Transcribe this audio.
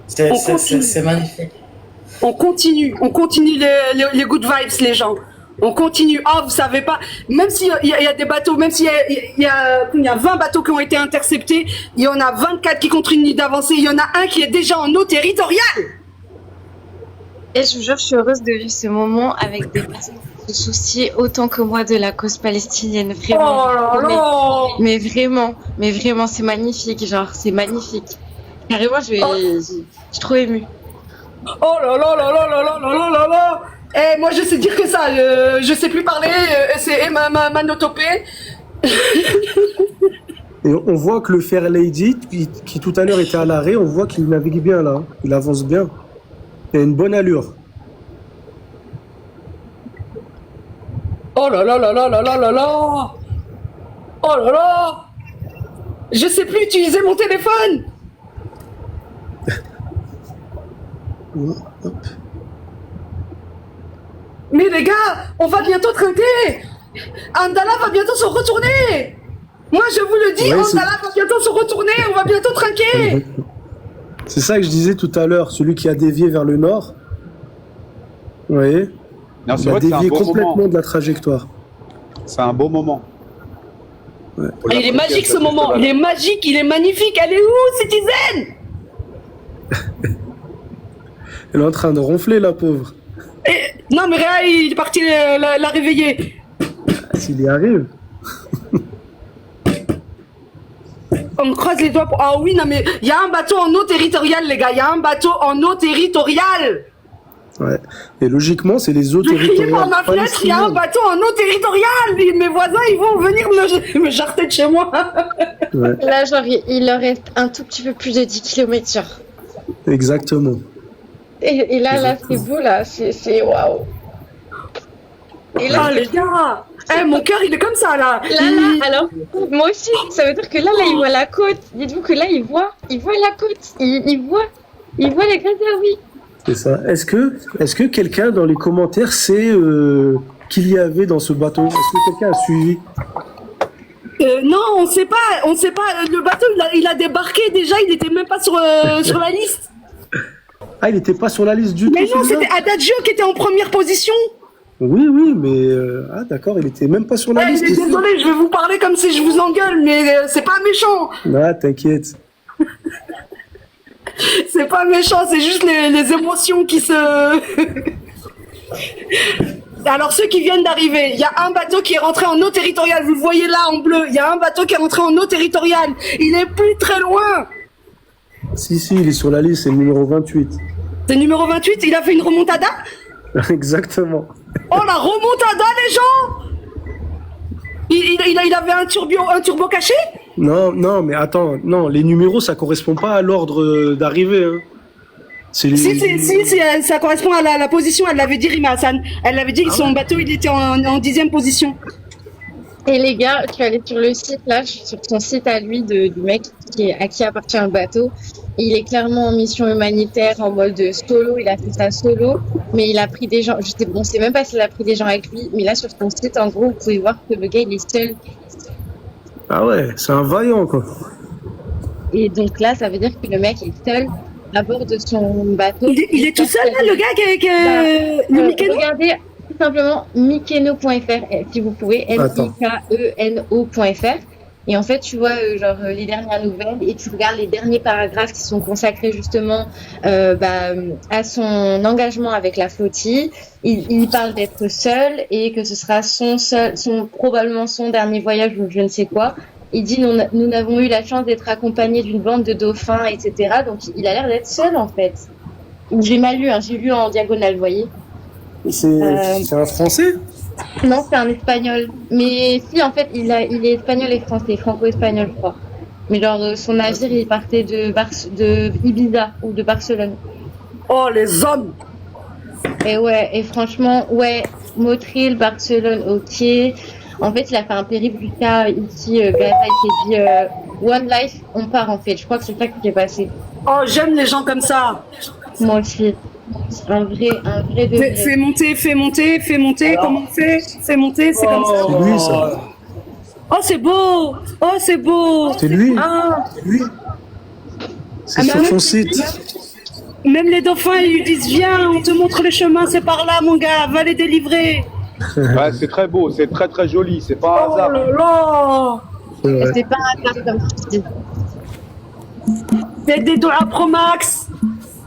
On C'est continue. c'est magnifique. On continue les good vibes, les gens. On continue. Ah, vous savez pas, même s'il y a des bateaux, même s'il y a 20 bateaux qui ont été interceptés, il y en a 24 qui continuent d'avancer, il y en a un qui est déjà en eau territoriale. Et je vous jure, je suis heureuse de vivre ce moment avec des personnes qui se soucient autant que moi de la cause palestinienne. Vraiment. Oh là là. Mais vraiment, c'est magnifique. Genre, c'est magnifique. Carrément, je suis trop émue. Oh là là là là là là là là là là. Eh, moi je sais dire que ça, je sais plus parler, c'est ma notopée. Et on voit que le Fair Lady, qui tout à l'heure était à l'arrêt, on voit qu'il navigue bien là. Il avance bien. Il a une bonne allure. Oh là là là là là là là là. Oh là là. Je sais plus utiliser mon téléphone. Hop. Mais les gars, on va bientôt trinquer. Andala va bientôt se retourner. Moi je vous le dis, Ouais, Andala va bientôt se retourner, on va bientôt trinquer. C'est ça que je disais tout à l'heure, celui qui a dévié vers le nord. Vous voyez? Non, c'est Il a vrai que c'est un dévié beau complètement moment. de la trajectoire. C'est un beau moment. Ouais. Pour la Il est partie magique à ce moment, festival. il est magique, il est magnifique. Elle est où, Citizen? Elle est en train de ronfler, la pauvre. Non mais Réa, il est parti la réveiller. S'il y arrive. On croise les doigts pour... Ah oui, non mais il y a un bateau en eau territoriale, les gars. Il y a un bateau en eau territoriale. Ouais. Et logiquement, c'est les eaux Je criais par territoriales ma fenêtre, il y a un palestiniennes. bateau en eau territoriale. Et mes voisins, ils vont venir me jarter de chez moi. Ouais, Là, genre, il leur reste un tout petit peu plus de 10 km/h. exactement. Et là, c'est beau, là. C'est waouh. Et là, Ah les gars, eh, mon cœur, il est comme ça, là. alors, moi aussi, ça veut dire que là, il voit la côte. Dites-vous que là, il voit la côte. Il voit la Gazaoui. C'est ça. Est-ce que quelqu'un dans les commentaires sait qu'il y avait dans ce bateau? Est-ce que quelqu'un a suivi? Non, on sait pas. Le bateau, il a débarqué déjà, il était même pas sur la liste. Ah, il n'était pas sur la liste du Mais tout, non, celui-là? c'était Adagio qui était en première position. Oui, oui, mais... Ah, d'accord, il était même pas sur la Eh, liste. mais désolé, je vais vous parler comme si je vous engueule, mais c'est pas méchant. Ah, t'inquiète. C'est pas méchant, c'est juste les émotions qui se... Alors, ceux qui viennent d'arriver, il y a un bateau qui est rentré en eau territoriale. Vous le voyez là, en bleu. Il y a un bateau qui est rentré en eau territoriale. Il est plus très loin. Si, il est sur la liste, c'est le numéro 28. C'est numéro 28, il a fait une remontada. Exactement. Oh, la remontada, les gens. Il avait un turbo caché. Non, mais attends, non, les numéros, ça correspond pas à l'ordre d'arrivée. Hein. C'est les... Si, ça correspond à la position. Elle l'avait dit, Rima Hassan. Elle l'avait dit que son bateau, il était en 10e position. Et les gars, tu allais sur le site, là, sur son site à lui, du mec à qui appartient le bateau. Et il est clairement en mission humanitaire, en mode solo. Il a fait ça solo, mais il a pris des gens. On sait même pas s'il a pris des gens avec lui. Mais là, sur son site, en gros, vous pouvez voir que le gars, il est seul. Ah ouais, c'est un vaillant, quoi. Et donc là, ça veut dire que le mec est seul à bord de son bateau. Il est tout seul, là, le gars le Mikeno. Regardez tout simplement mikeno.fr, si vous pouvez, mikeno.fr. Et en fait, tu vois les dernières nouvelles et tu regardes les derniers paragraphes qui sont consacrés justement à son engagement avec la flottille. Il parle d'être seul et que ce sera probablement son dernier voyage ou je ne sais quoi. Il dit nous n'avons eu la chance d'être accompagnés d'une bande de dauphins, etc. Donc il a l'air d'être seul en fait. J'ai mal lu, j'ai lu en diagonale, vous voyez. C'est un Français? Non, c'est un espagnol. Mais si, en fait, il est espagnol et français, franco-espagnol, je crois. Mais son navire, il partait de Ibiza ou de Barcelone. Oh, les hommes. Et franchement, ouais, Motril, Barcelone, ok. En fait, il a fait un périple jusqu'à ici, Gaza, il s'est dit One Life, on part en fait. Je crois que c'est ça qui s'est passé. Oh, j'aime les gens comme ça. Moi aussi. Un vrai degré. Fais monter. Alors... Comment on fait? Fais monter, c'est comme ça. C'est lui, ça. Oh, c'est beau. C'est lui. Ah. C'est lui. C'est sur son site. Même les dauphins, ils lui disent viens, on te montre le chemin, c'est par là, mon gars, va les délivrer. Ouais, c'est très beau, c'est très très joli, c'est pas un Oh hasard. là là. C'est vrai. C'est pas un hasard comme tu dis. Faites des doigts Pro Max.